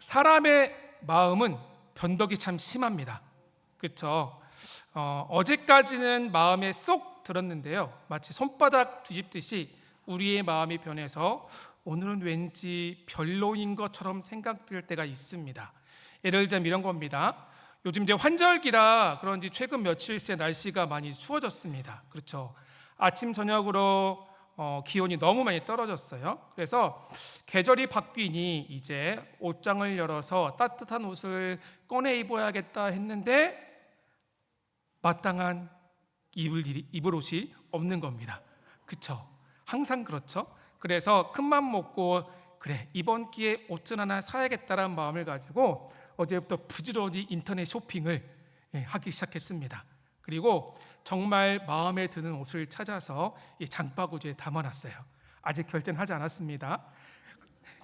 사람의 마음은 변덕이 참 심합니다. 그렇죠? 어제까지는 마음에 쏙 들었는데요, 마치 손바닥 뒤집듯이 우리의 마음이 변해서 오늘은 왠지 별로인 것처럼 생각될 때가 있습니다. 예를 들면 이런 겁니다. 요즘 이제 환절기라 그런지 최근 며칠 새 날씨가 많이 추워졌습니다. 그렇죠? 아침 저녁으로 기온이 너무 많이 떨어졌어요. 그래서 계절이 바뀌니 이제 옷장을 열어서 따뜻한 옷을 꺼내 입어야겠다 했는데 마땅한 입을 옷이 없는 겁니다. 그렇죠? 항상 그렇죠? 그래서 큰맘 먹고 그래 이번 기회에 옷을 하나 사야겠다라는 마음을 가지고 어제부터 부지런히 인터넷 쇼핑을 하기 시작했습니다. 그리고 정말 마음에 드는 옷을 찾아서 이 장바구니에 담아놨어요. 아직 결제는 하지 않았습니다.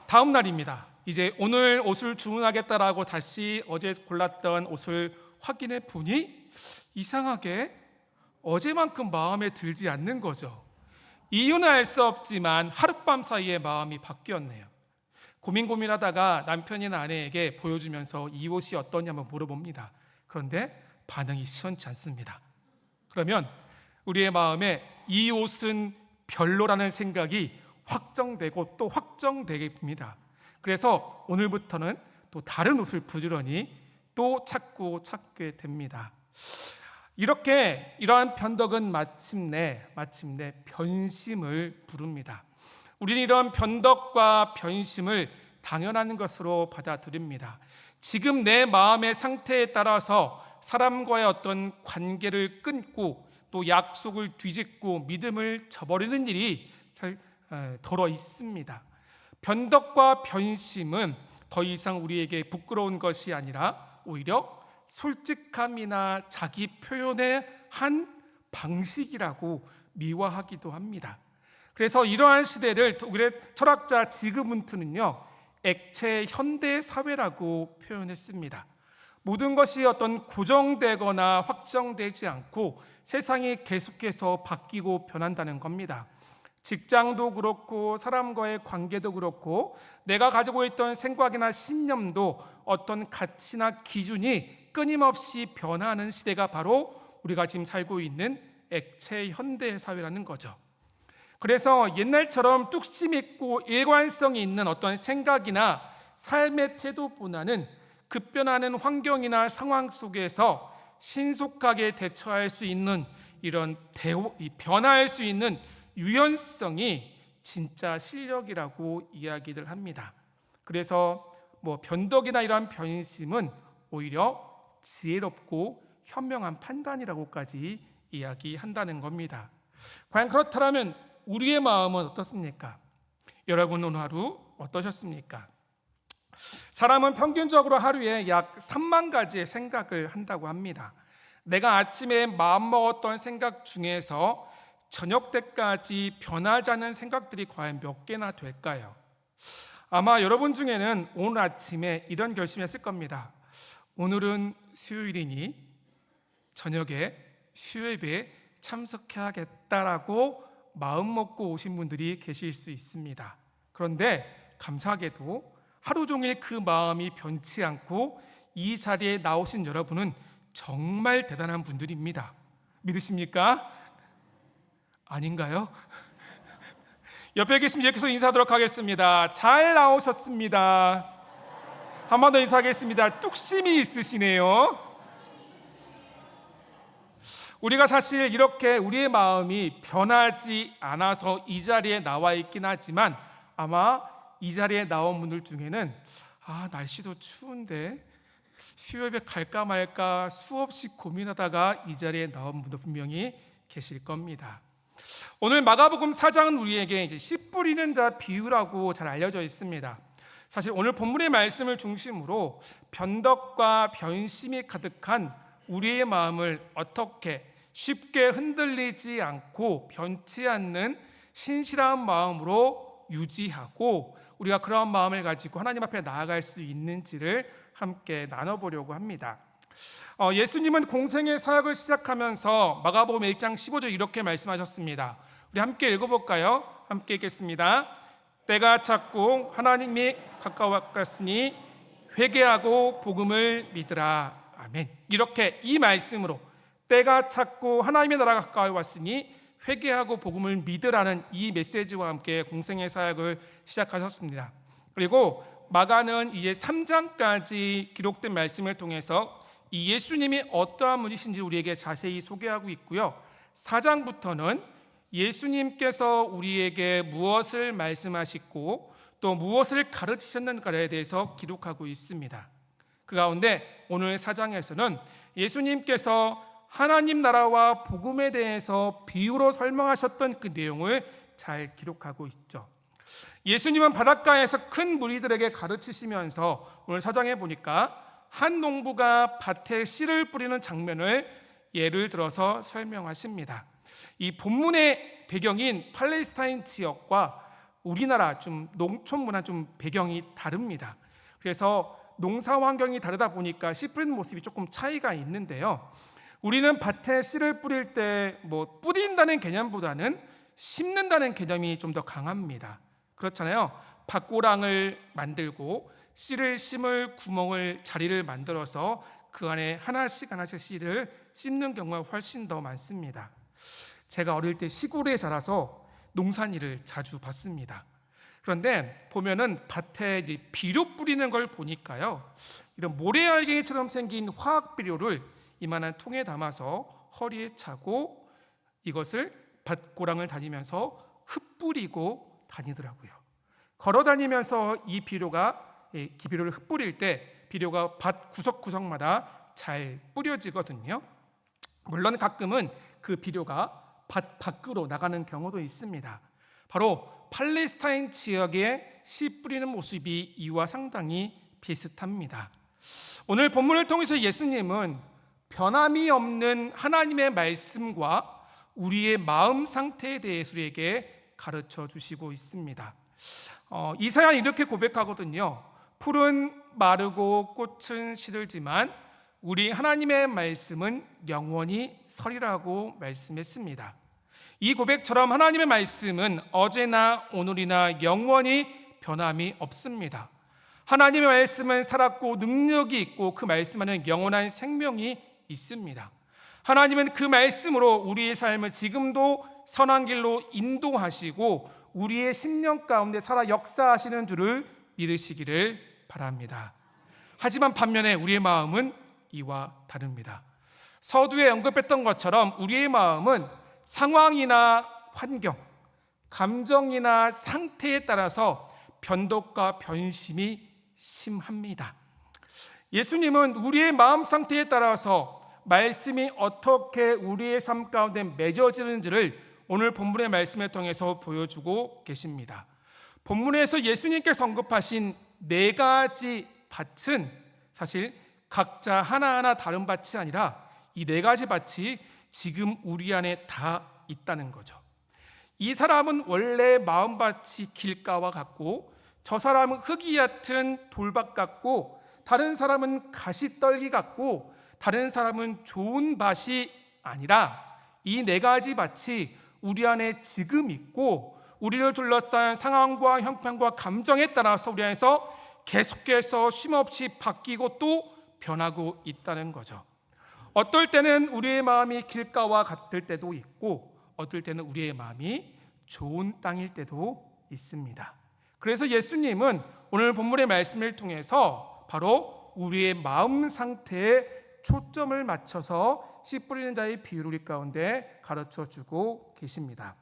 다음 날입니다. 이제 오늘 옷을 주문하겠다라고 다시 어제 골랐던 옷을 확인해 보니 이상하게 어제만큼 마음에 들지 않는 거죠. 이유는 알 수 없지만 하룻밤 사이에 마음이 바뀌었네요. 고민하다가 남편이나 아내에게 보여주면서 이 옷이 어떠냐고 물어봅니다. 그런데 반응이 시원치 않습니다. 그러면 우리의 마음에 이 옷은 별로라는 생각이 확정되고 또 확정되게 됩니다. 그래서 오늘부터는 또 다른 옷을 부지런히 또 찾게 됩니다. 이러한 변덕은 마침내 변심을 부릅니다. 우리는 이런 변덕과 변심을 당연한 것으로 받아들입니다. 지금 내 마음의 상태에 따라서 사람과의 어떤 관계를 끊고 또 약속을 뒤집고 믿음을 저버리는 일이 덜어 있습니다. 변덕과 변심은 더 이상 우리에게 부끄러운 것이 아니라 오히려 솔직함이나 자기 표현의 한 방식이라고 미화하기도 합니다. 그래서 이러한 시대를 우리 철학자 지그문트는요, 액체 현대 사회라고 표현했습니다. 모든 것이 어떤 고정되거나 확정되지 않고 세상이 계속해서 바뀌고 변한다는 겁니다. 직장도 그렇고 사람과의 관계도 그렇고 내가 가지고 있던 생각이나 신념도 어떤 가치나 기준이 끊임없이 변화하는 시대가 바로 우리가 지금 살고 있는 액체 현대 사회라는 거죠. 그래서 옛날처럼 뚝심 있고 일관성이 있는 어떤 생각이나 삶의 태도보다는 급변하는 환경이나 상황 속에서 신속하게 대처할 수 있는 이런 변화할 수 있는 유연성이 진짜 실력이라고 이야기를 합니다. 그래서 변덕이나 이러한 변심은 오히려 지혜롭고 현명한 판단이라고까지 이야기한다는 겁니다. 과연 그렇다면 우리의 마음은 어떻습니까? 여러분 오늘 하루 어떠셨습니까? 사람은 평균적으로 하루에 약 3만 가지의 생각을 한다고 합니다. 내가 아침에 마음먹었던 생각 중에서 저녁 때까지 변하지 않는 생각들이 과연 몇 개나 될까요? 아마 여러분 중에는 오늘 아침에 이런 결심했을 겁니다. 오늘은 수요일이니 저녁에 수요예배에 참석해야겠다라고 마음먹고 오신 분들이 계실 수 있습니다. 그런데 감사하게도 하루 종일 그 마음이 변치 않고 이 자리에 나오신 여러분은 정말 대단한 분들입니다. 믿으십니까? 아닌가요? 옆에 계신 분께서 인사하도록 하겠습니다. 잘 나오셨습니다. 한 번 더 인사하겠습니다. 뚝심이 있으시네요. 우리가 사실 이렇게 우리의 마음이 변하지 않아서 이 자리에 나와 있긴 하지만 아마 이 자리에 나온 분들 중에는 날씨도 추운데 수요예배 갈까 말까 수없이 고민하다가 이 자리에 나온 분도 분명히 계실 겁니다. 오늘 마가복음 4장은 우리에게 이제 씨 뿌리는 자 비유라고 잘 알려져 있습니다. 사실 오늘 본문의 말씀을 중심으로 변덕과 변심이 가득한 우리의 마음을 어떻게 쉽게 흔들리지 않고 변치 않는 신실한 마음으로 유지하고 우리가 그런 마음을 가지고 하나님 앞에 나아갈 수 있는지를 함께 나눠보려고 합니다. 예수님은 공생의 사역을 시작하면서 마가복음 1장 15절 이렇게 말씀하셨습니다. 우리 함께 읽어볼까요? 함께 읽겠습니다. 때가 찼고 하나님이 가까웠으니 회개하고 복음을 믿으라. 아멘. 이렇게 이 말씀으로 때가 찼고 하나님의 나라가 가까이 왔으니 회개하고 복음을 믿으라는 이 메시지와 함께 공생의 사역을 시작하셨습니다. 그리고 마가는 이제 3장까지 기록된 말씀을 통해서 이 예수님이 어떠한 분이신지 우리에게 자세히 소개하고 있고요. 4장부터는 예수님께서 우리에게 무엇을 말씀하시고 또 무엇을 가르치셨는가에 대해서 기록하고 있습니다. 그 가운데 오늘 4장에서는 예수님께서 하나님 나라와 복음에 대해서 비유로 설명하셨던 그 내용을 잘 기록하고 있죠. 예수님은 바닷가에서 큰 무리들에게 가르치시면서 오늘 4장에 보니까 한 농부가 밭에 씨를 뿌리는 장면을 예를 들어서 설명하십니다. 이 본문의 배경인 팔레스타인 지역과 우리나라 좀 농촌 문화 좀 배경이 다릅니다. 그래서 농사 환경이 다르다 보니까 씨 뿌리는 모습이 조금 차이가 있는데요. 우리는 밭에 씨를 뿌릴 때 뿌린다는 개념보다는 심는다는 개념이 좀 더 강합니다. 그렇잖아요. 밭고랑을 만들고 씨를 심을 구멍을 자리를 만들어서 그 안에 하나씩 씨를 심는 경우가 훨씬 더 많습니다. 제가 어릴 때 시골에 자라서 농산일을 자주 봤습니다. 그런데 보면은 밭에 비료 뿌리는 걸 보니까요, 이런 모래알갱이처럼 생긴 화학 비료를 이만한 통에 담아서 허리에 차고 이것을 밭고랑을 다니면서 흩뿌리고 다니더라고요. 걸어 다니면서 이 비료를 흩뿌릴 때 비료가 밭 구석구석마다 잘 뿌려지거든요. 물론 가끔은 그 비료가 밭 밖으로 나가는 경우도 있습니다. 바로 팔레스타인 지역에 씨 뿌리는 모습이 이와 상당히 비슷합니다. 오늘 본문을 통해서 예수님은 변함이 없는 하나님의 말씀과 우리의 마음 상태에 대해서 우리에게 가르쳐 주시고 있습니다. 이사야는 이렇게 고백하거든요. 풀은 마르고 꽃은 시들지만 우리 하나님의 말씀은 영원히 서리라고 말씀했습니다. 이 고백처럼 하나님의 말씀은 어제나 오늘이나 영원히 변함이 없습니다. 하나님의 말씀은 살았고 능력이 있고 그 말씀 안에는 영원한 생명이 있습니다. 하나님은 그 말씀으로 우리의 삶을 지금도 선한 길로 인도하시고 우리의 심령 가운데 살아 역사하시는 줄을 믿으시기를 바랍니다. 하지만 반면에 우리의 마음은 이와 다릅니다. 서두에 언급했던 것처럼 우리의 마음은 상황이나 환경, 감정이나 상태에 따라서 변덕과 변심이 심합니다. 예수님은 우리의 마음 상태에 따라서 말씀이 어떻게 우리의 삶 가운데 맺어지는지를 오늘 본문의 말씀을 통해서 보여주고 계십니다. 본문에서 예수님께서 언급하신 4가지 밭은 사실 각자 하나하나 다른 밭이 아니라 이 4가지 밭이 지금 우리 안에 다 있다는 거죠. 이 사람은 원래 마음밭이 길가와 같고 저 사람은 흙이 얕은 돌밭 같고 다른 사람은 가시떨기 같고 다른 사람은 좋은 밭이 아니라 이 4가지 밭이 우리 안에 지금 있고 우리를 둘러싼 상황과 형편과 감정에 따라서 우리 안에서 계속해서 쉼없이 바뀌고 또 변하고 있다는 거죠. 어떨 때는 우리의 마음이 길가와 같을 때도 있고 어떨 때는 우리의 마음이 좋은 땅일 때도 있습니다. 그래서 예수님은 오늘 본문의 말씀을 통해서 바로 우리의 마음 상태에 초점을 맞춰서 씨 뿌리는 자의 비유를 우리 가운데 가르쳐주고 계십니다.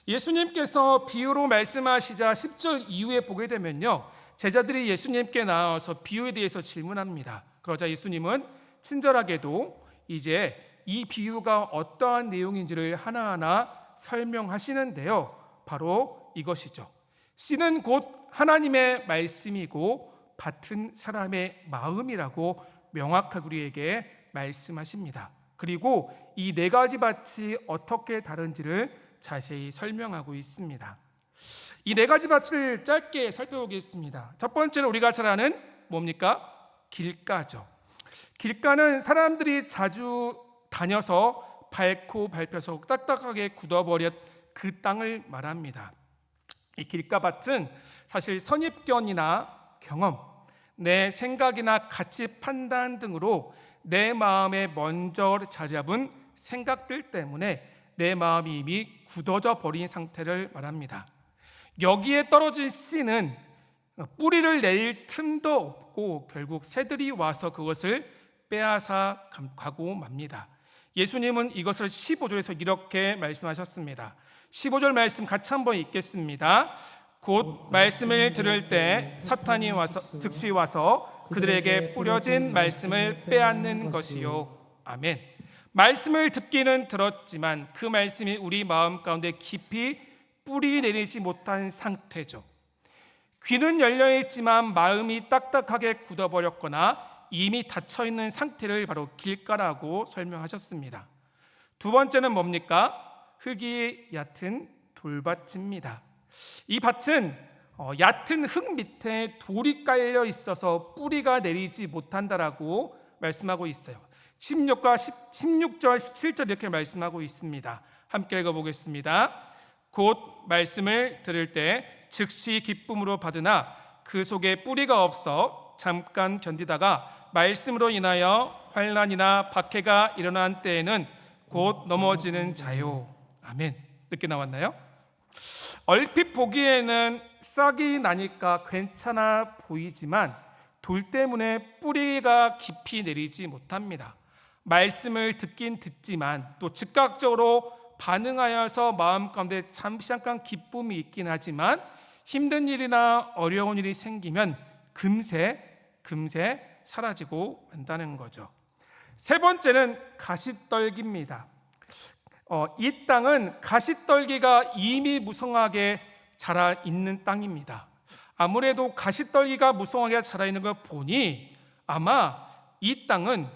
예수님께서 비유로 말씀하시자 10절 이후에 보게 되면요, 제자들이 예수님께 나와서 비유에 대해서 질문합니다. 그러자 예수님은 친절하게도 이제 이 비유가 어떠한 내용인지를 하나하나 설명하시는데요, 바로 이것이죠. 씨는 곧 하나님의 말씀이고 밭은 사람의 마음이라고 명확하게 우리에게 말씀하십니다. 그리고 이 4가지 밭이 어떻게 다른지를 자세히 설명하고 있습니다. 이 4가지 밭을 짧게 살펴보겠습니다. 첫 번째는 우리가 잘 아는 뭡니까? 길가죠. 길가는 사람들이 자주 다녀서 밟고 밟혀서 딱딱하게 굳어버렸 그 땅을 말합니다. 이 길가밭은 사실 선입견이나 경험, 내 생각이나 가치 판단 등으로 내 마음에 먼저 자리 잡은 생각들 때문에 내 마음이 이미 굳어져 버린 상태를 말합니다. 여기에 떨어진 씨는 뿌리를 내릴 틈도 없고 결국 새들이 와서 그것을 빼앗아 가고 맙니다. 예수님은 이것을 15절에서 이렇게 말씀하셨습니다. 15절 말씀 같이 한번 읽겠습니다. 곧 말씀을 들을 때 사탄이 와서 즉시 와서 그들에게 뿌려진 말씀을 빼앗는 것이요. 아멘. 말씀을 듣기는 들었지만 그 말씀이 우리 마음 가운데 깊이 뿌리 내리지 못한 상태죠. 귀는 열려 있지만 마음이 딱딱하게 굳어버렸거나 이미 닫혀있는 상태를 바로 길가라고 설명하셨습니다. 두 번째는 뭡니까? 흙이 얕은 돌밭입니다. 이 밭은 얕은 흙 밑에 돌이 깔려 있어서 뿌리가 내리지 못한다라고 말씀하고 있어요. 16절, 17절 이렇게 말씀하고 있습니다. 함께 읽어보겠습니다. 곧 말씀을 들을 때 즉시 기쁨으로 받으나 그 속에 뿌리가 없어 잠깐 견디다가 말씀으로 인하여 환난이나 박해가 일어난 때에는 곧 넘어지는 자요. 아멘. 늦게 나왔나요? 얼핏 보기에는 싹이 나니까 괜찮아 보이지만 돌 때문에 뿌리가 깊이 내리지 못합니다. 말씀을 듣긴 듣지만 또 즉각적으로 반응하여서 마음 가운데 잠깐 기쁨이 있긴 하지만 힘든 일이나 어려운 일이 생기면 금세 사라지고 만다는 거죠. 세 번째는 가시떨기입니다. 이 땅은 가시떨기가 이미 무성하게 자라 있는 땅입니다. 아무래도 가시떨기가 무성하게 자라 있는 걸 보니 아마 이 땅은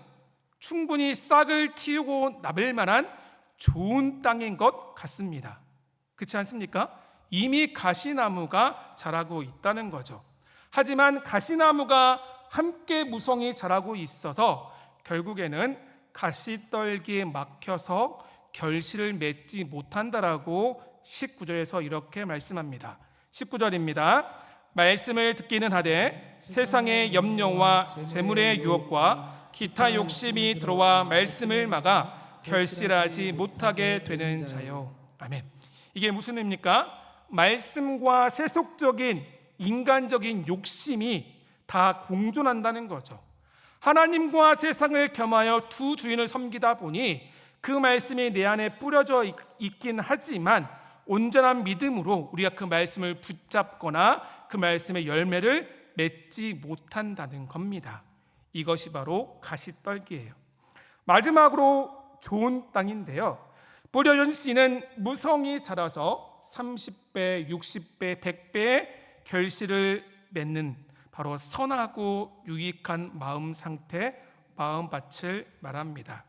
충분히 싹을 틔우고 남을 만한 좋은 땅인 것 같습니다. 그렇지 않습니까? 이미 가시나무가 자라고 있다는 거죠. 하지만 가시나무가 함께 무성히 자라고 있어서 결국에는 가시떨기에 막혀서 결실을 맺지 못한다라고 19절에서 이렇게 말씀합니다. 19절입니다. 말씀을 듣기는 하되 세상의 염려와 재물의 유혹과 기타 욕심이 들어와 말씀을 막아 결실하지 못하게 되는 자요. 아멘. 이게 무슨 의미입니까? 말씀과 세속적인 인간적인 욕심이 다 공존한다는 거죠. 하나님과 세상을 겸하여 두 주인을 섬기다 보니 그 말씀이 내 안에 뿌려져 있긴 하지만 온전한 믿음으로 우리가 그 말씀을 붙잡거나 그 말씀의 열매를 맺지 못한다는 겁니다. 이것이 바로 가시떨기예요. 마지막으로 좋은 땅인데요. 뿌려진 씨는 무성히 자라서 30배, 60배, 100배의 결실을 맺는 바로 선하고 유익한 마음 상태, 마음밭을 말합니다.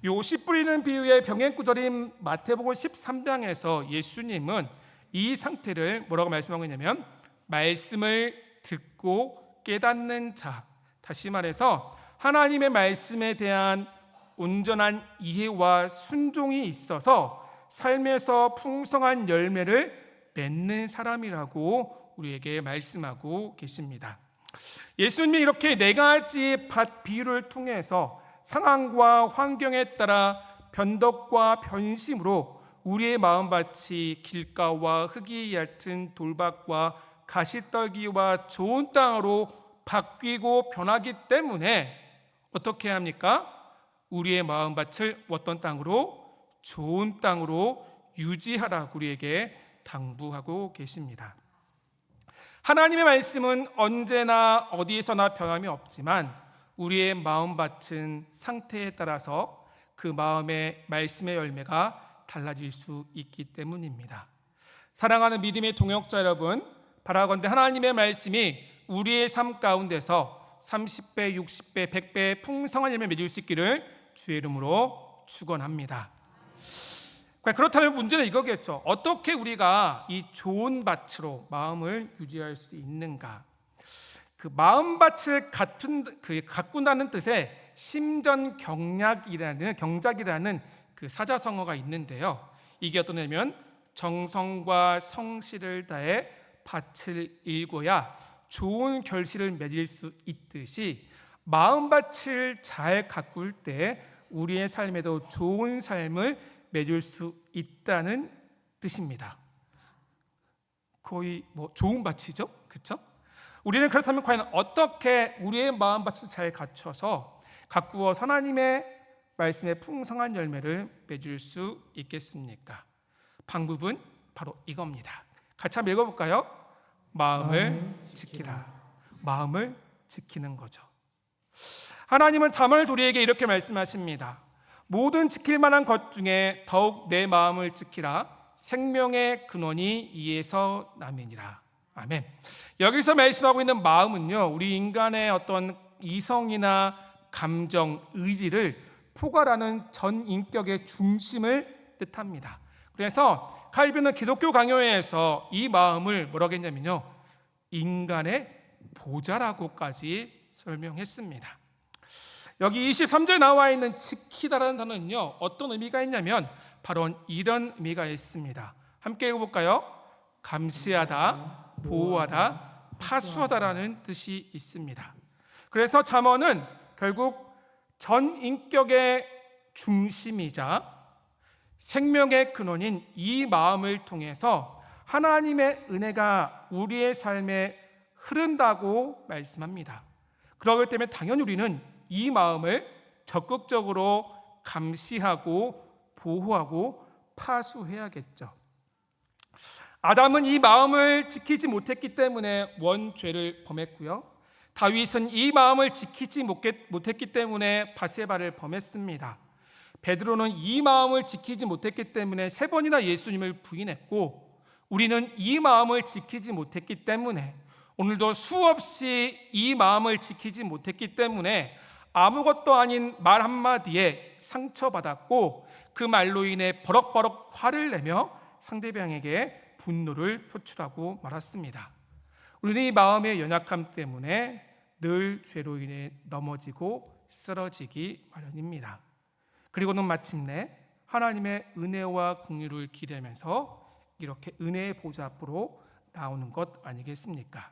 요 씨 뿌리는 비유의 병행 구절인 마태복음 13장에서 예수님은 이 상태를 뭐라고 말씀하고 있냐면 말씀을 듣고 깨닫는 자, 다시 말해서 하나님의 말씀에 대한 온전한 이해와 순종이 있어서 삶에서 풍성한 열매를 맺는 사람이라고 우리에게 말씀하고 계십니다. 예수님이 이렇게 네 가지 밭 비유를 통해서 상황과 환경에 따라 변덕과 변심으로 우리의 마음밭이 길가와 흙이 얕은 돌밭과 가시떨기와 좋은 땅으로 바뀌고 변하기 때문에 어떻게 합니까? 우리의 마음밭을 어떤 땅으로? 좋은 땅으로 유지하라고 우리에게 당부하고 계십니다. 하나님의 말씀은 언제나 어디에서나 변함이 없지만 우리의 마음밭은 상태에 따라서 그 마음의 말씀의 열매가 달라질 수 있기 때문입니다. 사랑하는 믿음의 동역자 여러분, 바라건대 하나님의 말씀이 우리의 삶 가운데서 30배, 60배, 100배의 풍성한 열매 맺을 수 있기를 주의 이름으로 축원합니다. 그렇다면 문제는 이거겠죠. 어떻게 우리가 이 좋은 밭으로 마음을 유지할 수 있는가? 그 마음밭을 가꾼다는 뜻의 심전경작이라는 그 사자성어가 있는데요. 이게 어떠냐면 정성과 성실을 다해 밭을 일궈야 좋은 결실을 맺을 수 있듯이 마음밭을 잘 가꿀 때 우리의 삶에도 좋은 삶을 맺을 수 있다는 뜻입니다. 거의 좋은 밭이죠, 그렇죠? 우리는 그렇다면 과연 어떻게 우리의 마음밭을 잘 갖춰서 가꾸어 하나님의 말씀의 풍성한 열매를 맺을 수 있겠습니까? 방법은 바로 이겁니다. 같이 한번 읽어볼까요? 마음을 지키라. 마음을 지키는 거죠. 하나님은 자문을 우리에게 이렇게 말씀하십니다. 모든 지킬 만한 것 중에 더욱 내 마음을 지키라. 생명의 근원이 이에서 남이니라. 아멘. 여기서 말씀하고 있는 마음은요, 우리 인간의 어떤 이성이나 감정, 의지를 포괄하는 전 인격의 중심을 뜻합니다. 그래서 칼빈은 기독교 강요회에서 이 마음을 뭐라고 했냐면요, 인간의 보좌라고까지 설명했습니다. 여기 23절 나와 있는 지키다라는 단어는요, 어떤 의미가 있냐면 바로 이런 의미가 있습니다. 함께 읽어볼까요? 감시하다, 보호하다, 파수하다라는 뜻이 있습니다. 그래서 잠언은 결국 전 인격의 중심이자 생명의 근원인 이 마음을 통해서 하나님의 은혜가 우리의 삶에 흐른다고 말씀합니다. 그렇기 때문에 당연히 우리는 이 마음을 적극적으로 감시하고 보호하고 파수해야겠죠. 아담은 이 마음을 지키지 못했기 때문에 원죄를 범했고요. 다윗은 이 마음을 지키지 못했기 때문에 바세바를 범했습니다. 베드로는 이 마음을 지키지 못했기 때문에 3번이나 예수님을 부인했고, 우리는 이 마음을 지키지 못했기 때문에 오늘도 수없이 이 마음을 지키지 못했기 때문에 아무것도 아닌 말 한마디에 상처받았고, 그 말로 인해 버럭버럭 화를 내며 상대방에게 분노를 표출하고 말았습니다. 우리는 이 마음의 연약함 때문에 늘 죄로 인해 넘어지고 쓰러지기 마련입니다. 그리고는 마침내 하나님의 은혜와 긍휼을 기대면서 이렇게 은혜의 보좌 앞으로 나오는 것 아니겠습니까?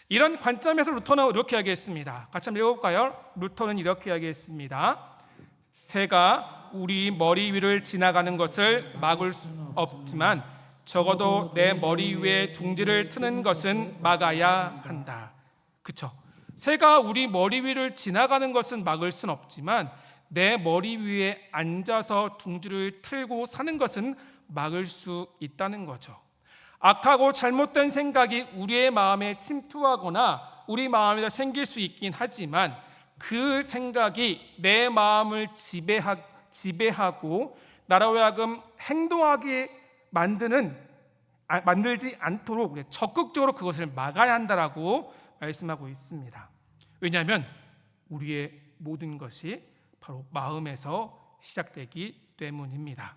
이런 관점에서 루터는 이렇게 이야기했습니다. 같이 한번 읽어볼까요? 루터는 이렇게 이야기했습니다. 새가 우리 머리 위를 지나가는 것을 막을 수 없지만 적어도 내 머리 위에 둥지를 트는 것은 막아야 한다. 그렇죠? 새가 우리 머리 위를 지나가는 것은 막을 수는 없지만 내 머리 위에 앉아서 둥지를 틀고 사는 것은 막을 수 있다는 거죠. 악하고 잘못된 생각이 우리의 마음에 침투하거나 우리 마음에 생길 수 있긴 하지만 그 생각이 내 마음을 지배하고 나로 하여금 행동하게 만들지 않도록 적극적으로 그것을 막아야 한다라고 말씀하고 있습니다. 왜냐하면 우리의 모든 것이 바로 마음에서 시작되기 때문입니다.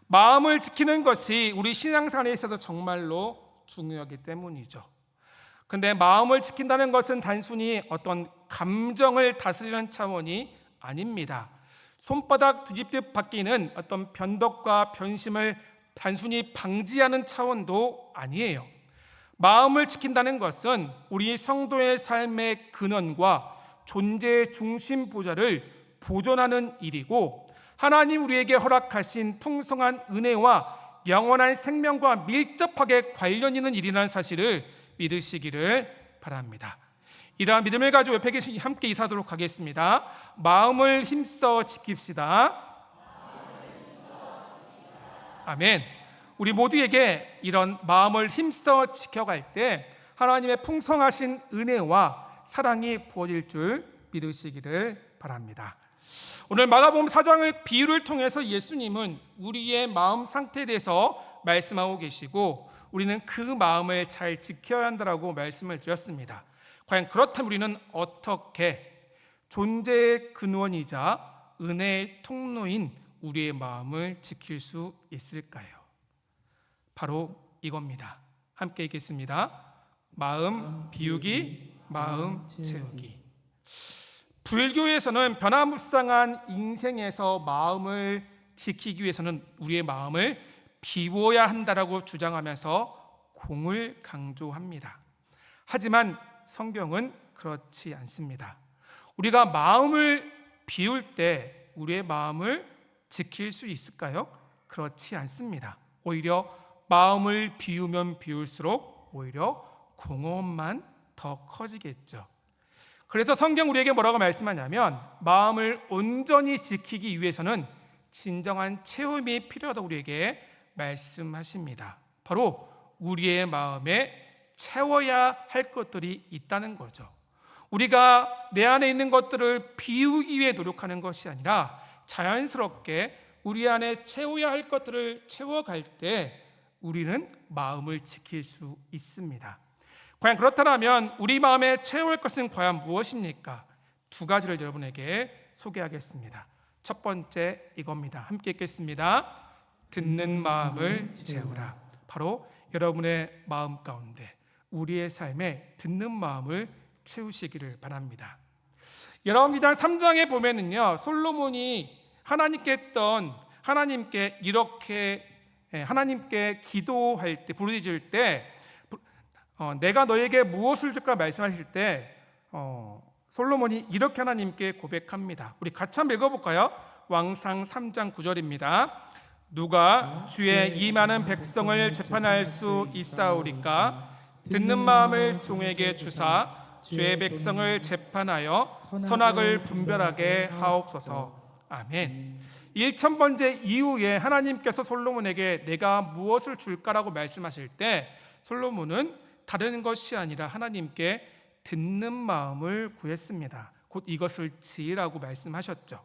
마음을 지키는 것이 우리 신앙생활에 있어서 정말로 중요하기 때문이죠. 근데 마음을 지킨다는 것은 단순히 어떤 감정을 다스리는 차원이 아닙니다. 손바닥 뒤집듯 바뀌는 어떤 변덕과 변심을 단순히 방지하는 차원도 아니에요. 마음을 지킨다는 것은 우리 성도의 삶의 근원과 존재의 중심 보좌를 보존하는 일이고, 하나님 우리에게 허락하신 풍성한 은혜와 영원한 생명과 밀접하게 관련 있는 일이라는 사실을 믿으시기를 바랍니다. 이러한 믿음을 가지고 옆에 계신 함께 인사하도록 하겠습니다. 마음을 힘써 지킵시다. 아멘. 우리 모두에게 이런 마음을 힘써 지켜갈 때 하나님의 풍성하신 은혜와 사랑이 부어질 줄 믿으시기를 바랍니다. 오늘 마가복음 4장의 비유를 통해서 예수님은 우리의 마음 상태에 대해서 말씀하고 계시고 우리는 그 마음을 잘 지켜야 한다라고 말씀을 드렸습니다. 과연 그렇다면 우리는 어떻게 존재의 근원이자 은혜의 통로인 우리의 마음을 지킬 수 있을까요? 바로 이겁니다. 함께 읽겠습니다. 마음 비우기, 마음 채우기. 불교에서는 변화무쌍한 인생에서 마음을 지키기 위해서는 우리의 마음을 비워야 한다라고 주장하면서 공을 강조합니다. 하지만 성경은 그렇지 않습니다. 우리가 마음을 비울 때 우리의 마음을 지킬 수 있을까요? 그렇지 않습니다. 오히려 마음을 비우면 비울수록 오히려 공허함만 더 커지겠죠. 그래서 성경 우리에게 뭐라고 말씀하냐면 마음을 온전히 지키기 위해서는 진정한 체험이 필요하다고 우리에게 말씀하십니다. 바로 우리의 마음에 채워야 할 것들이 있다는 거죠. 우리가 내 안에 있는 것들을 비우기 위해 노력하는 것이 아니라 자연스럽게 우리 안에 채워야 할 것들을 채워갈 때 우리는 마음을 지킬 수 있습니다. 과연 그렇다면 우리 마음에 채울 것은 과연 무엇입니까? 두 가지를 여러분에게 소개하겠습니다. 첫 번째 이겁니다. 함께 읽겠습니다. 듣는 마음을 채우라. 바로 여러분의 마음 가운데 우리의 삶에 듣는 마음을 채우시기를 바랍니다. 열왕기상 3장에 보면은요, 솔로몬이 하나님께 이렇게 하나님께 기도할 때 부르짖을 때 내가 너에게 무엇을 줄까 말씀하실 때 솔로몬이 이렇게 하나님께 고백합니다. 우리 같이 한번 읽어볼까요? 왕상 3장 9절입니다. 누가 주의 이 많은 백성을 재판할 수 있사오리까? 듣는 마음을 종에게 주사 주의 백성을 재판하여 선악을 분별하게 하옵소서. 아멘. 1000번째 이후에 하나님께서 솔로몬에게 내가 무엇을 줄까라고 말씀하실 때 솔로몬은 다른 것이 아니라 하나님께 듣는 마음을 구했습니다. 곧 이것을 지으라고 말씀하셨죠.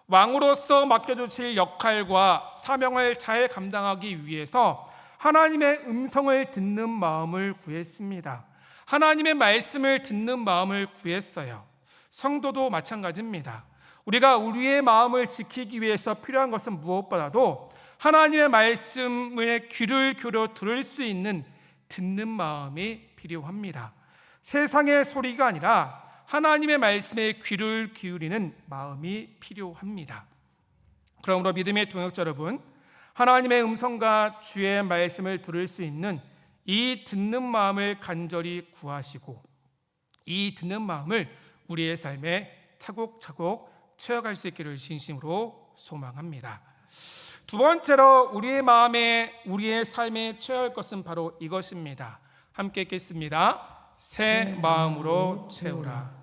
왕으로서 맡겨주실 역할과 사명을 잘 감당하기 위해서 하나님의 음성을 듣는 마음을 구했습니다. 하나님의 말씀을 듣는 마음을 구했어요. 성도도 마찬가지입니다. 우리가 우리의 마음을 지키기 위해서 필요한 것은 무엇보다도 하나님의 말씀에 귀를 기울여 들을 수 있는 듣는 마음이 필요합니다. 세상의 소리가 아니라 하나님의 말씀에 귀를 기울이는 마음이 필요합니다. 그러므로 믿음의 동역자 여러분, 하나님의 음성과 주의 말씀을 들을 수 있는 이 듣는 마음을 간절히 구하시고 이 듣는 마음을 우리의 삶에 차곡차곡 채워갈 수 있기를 진심으로 소망합니다. 두 번째로 우리의 삶에 채워야 할 것은 바로 이것입니다. 함께 읽겠습니다. 새 마음으로 채우라.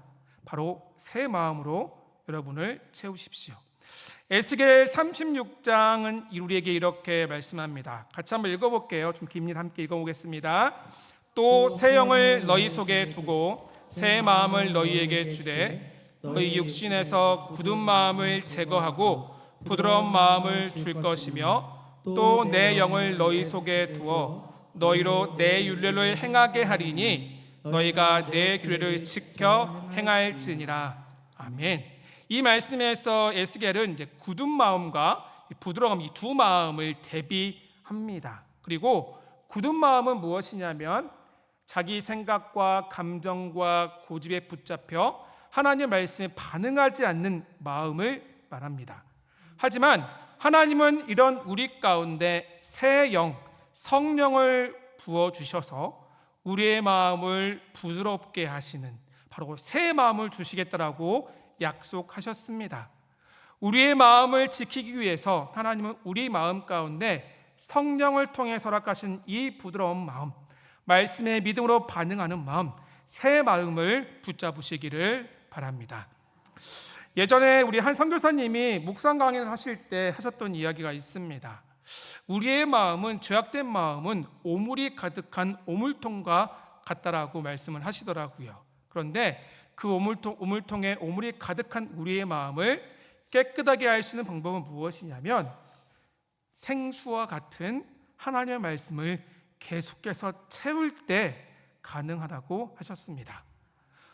바로 새 마음으로 여러분을 채우십시오. 에스겔 36장은 우리에게 이렇게 말씀합니다. 같이 한번 읽어볼게요. 좀 깁니다. 함께 읽어보겠습니다. 또 새 영을 너희 속에 두고 새 마음을 너희에게 주되 너희 육신에서 굳은 마음을 제거하고 부드러운 마음을 줄 것이며 또 내 영을 너희 속에 두어 너희로 내 율례를 행하게 하리니 너희가 내 규례를 지켜 행할지니라. 아멘. 이 말씀에서 에스겔은 이제 굳은 마음과 부드러움 이 두 마음을 대비합니다. 그리고 굳은 마음은 무엇이냐면 자기 생각과 감정과 고집에 붙잡혀 하나님의 말씀에 반응하지 않는 마음을 말합니다. 하지만 하나님은 이런 우리 가운데 새 영, 성령을 부어주셔서 우리의 마음을 부드럽게 하시는 바로 새 마음을 주시겠다라고 약속하셨습니다. 우리의 마음을 지키기 위해서 하나님은 우리 마음 가운데 성령을 통해 허락하신 이 부드러운 마음, 말씀에 믿음으로 반응하는 마음, 새 마음을 붙잡으시기를 바랍니다. 예전에 우리 한 선교사님이 묵상 강연을 하실 때 하셨던 이야기가 있습니다. 우리의 마음은 죄악된 마음은 오물이 가득한 오물통과 같다라고 말씀을 하시더라고요. 그런데 그 오물통에 오물이 가득한 우리의 마음을 깨끗하게 할 수 있는 방법은 무엇이냐면 생수와 같은 하나님의 말씀을 계속해서 채울 때 가능하다고 하셨습니다.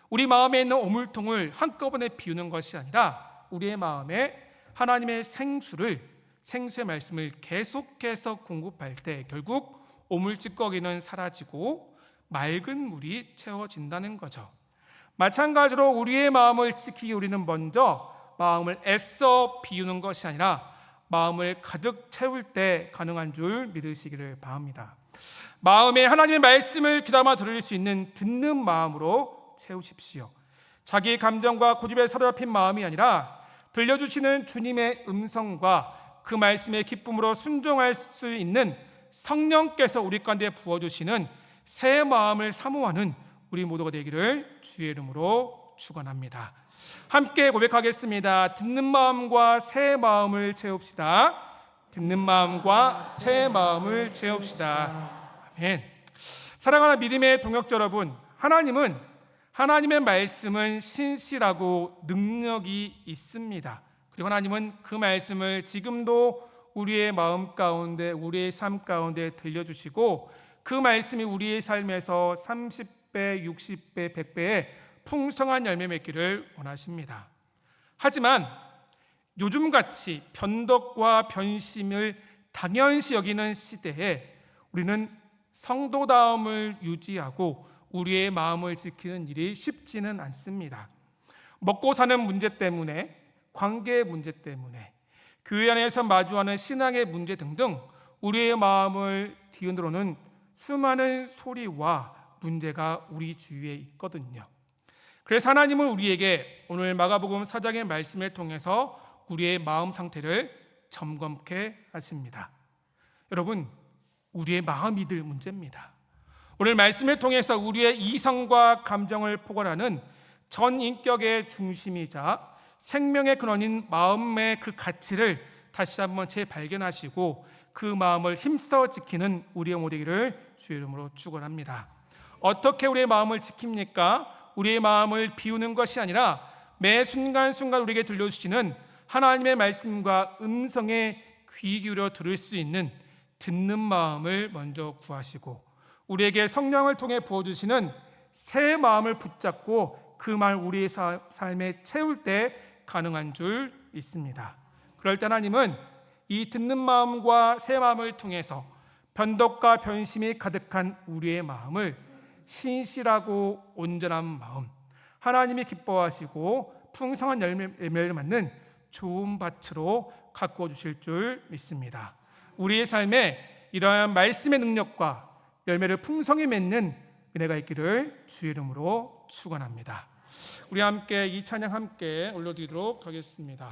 우리 마음에 있는 오물통을 한꺼번에 비우는 것이 아니라 우리의 마음에 하나님의 생수의 말씀을 계속해서 공급할 때 결국 오물찌꺼기는 사라지고 맑은 물이 채워진다는 거죠. 마찬가지로 우리의 마음을 지키기 우리는 먼저 마음을 애써 비우는 것이 아니라 마음을 가득 채울 때 가능한 줄 믿으시기를 바랍니다. 마음에 하나님의 말씀을 귀담아 들을 수 있는 듣는 마음으로 채우십시오. 자기 감정과 고집에 사로잡힌 마음이 아니라 들려주시는 주님의 음성과 그 말씀의 기쁨으로 순종할 수 있는 성령께서 우리 가운데 부어주시는 새 마음을 사모하는 우리 모두가 되기를 주의 이름으로 축원합니다. 함께 고백하겠습니다. 듣는 마음과 새 마음을 채웁시다. 듣는 마음과 새 마음을 채웁시다. 아멘. 사랑하는 믿음의 동역자 여러분, 하나님의 말씀은 신실하고 능력이 있습니다. 그리고 하나님은 그 말씀을 지금도 우리의 마음 가운데, 우리의 삶 가운데 들려주시고 그 말씀이 우리의 삶에서 30배, 60배, 100배의 풍성한 열매 맺기를 원하십니다. 하지만 요즘같이 변덕과 변심을 당연시 여기는 시대에 우리는 성도다움을 유지하고 우리의 마음을 지키는 일이 쉽지는 않습니다. 먹고 사는 문제 때문에, 관계의 문제 때문에, 교회 안에서 마주하는 신앙의 문제 등등 우리의 마음을 뒤흔들어오는 수많은 소리와 문제가 우리 주위에 있거든요. 그래서 하나님은 우리에게 오늘 마가복음 4장의 말씀을 통해서 우리의 마음 상태를 점검케 하십니다. 여러분, 우리의 마음이 늘 문제입니다. 오늘 말씀을 통해서 우리의 이성과 감정을 포괄하는 전 인격의 중심이자 생명의 근원인 마음의 그 가치를 다시 한번 재발견하시고 그 마음을 힘써 지키는 우리의 모두 되기를 주의 이름으로 축원합니다. 어떻게 우리의 마음을 지킵니까? 우리의 마음을 비우는 것이 아니라 매 순간순간 우리에게 들려주시는 하나님의 말씀과 음성에 귀 기울여 들을 수 있는 듣는 마음을 먼저 구하시고 우리에게 성령을 통해 부어주시는 새 마음을 붙잡고 그 말 우리의 삶에 채울 때 가능한 줄 믿습니다. 그럴 때 하나님은 이 듣는 마음과 새 마음을 통해서 변덕과 변심이 가득한 우리의 마음을 신실하고 온전한 마음, 하나님이 기뻐하시고 풍성한 열매를 맺는 좋은 밭으로 가꾸어 주실 줄 믿습니다. 우리의 삶에 이러한 말씀의 능력과 열매를 풍성히 맺는 은혜가 있기를 주의 이름으로 축원합니다. 우리 함께 이 찬양 함께 올려드리도록 하겠습니다.